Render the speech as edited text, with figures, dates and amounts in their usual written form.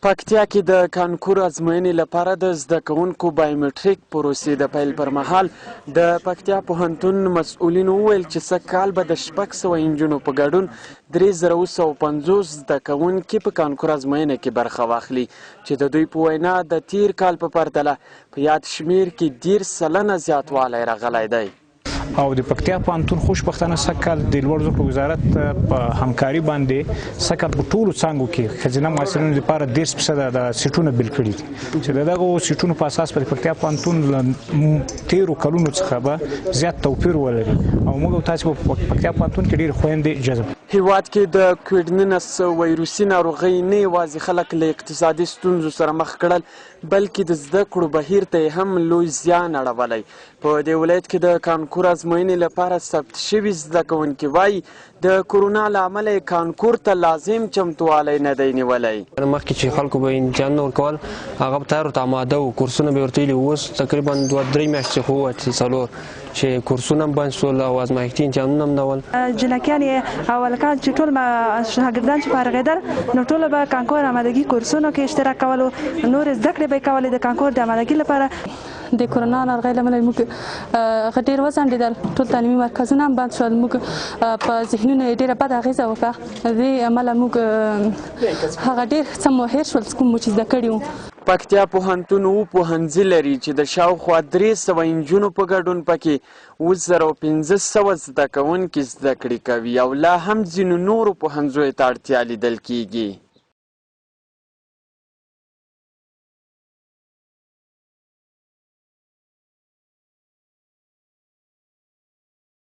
پکتیا کې د کانکور ازموینې لپاره د زده کوونکو بایومټرېک پروسې د پیل پرمهال د پکتیا پوهنتون مسوولینو وویل چې سږ کال به د 600 انجونو په ګډون 3950 زده کوونکي په کانکور ازموینه کې برخه واخلي چې د دوی په وینا د تیر کال په پرتله په یاد شمېر کې 10 سلنه زیاتوالی راغلی دی. او د پکتیا پوهنتون خوشبختانه سږ کال د لوړ زده کړو وزارت په همکاري باندې سږ کال په ټولو څانګو کې ښځینه محصلینو لپاره 10% د سیټونه بیل کړي دي چې د دغو سیټونو په اساس په پکتیا پوهنتون له تیرو کلونو څخه به زیات توپیر ولري او موږ او تاسو په پکتیا پوهنتون کې ډېرې خویندې جذب. هیواد کې د کوویډ-19 ویروسي ناروغۍ نه یوازې خلک له اقتصادي ستونزو سره مخ کړل بلکې د زده کړو بهیر ته هم لوی زیان اړولی. په دې ولایت کې د کانکور ازموینې لپاره ثبت شوي زده کوونکي وایي د کورونا له امله یې کانکور ته لازم چمتوالی نه دی نیولی. مخکې چې خلکو به امتحانونه ورکول هغه به تیار ورته اماده وو، کورسونه به یې ورته ویلي. اوس تقریبا 2-3 میاشتې خو ووتې 4 چې کورسونه هم بند شول او ازمایښتي امتحانونه هم ډول جنکیان یې اولکان چې ټول شاګردان چې فارغېدل نو ټول به کانکور آمادګي کورسونو کې اشتراک کولو، نورې زده کړې به یې کولې د کانکور د آمادګي لپاره. د کورونا ناروغۍ له امله موږ ډېر وځنډېدل، ټول تعلیمي مرکزونه هم بند شول، موږ په ذهنونو یې ډېره بده اغېزه وکړه. د دې امله موږ هغه ډېر څه مو هېر شول کوم چې زده کړي وو. پکتیا پوهنتون پوهنځي لري چې د شاوخوا 300 انجونو په ګډون پکې 1500 زده کوونکي زده کړې کوي او لا هم ځینو نورو پوهنځیو ته اړتیا لیدل کیږي.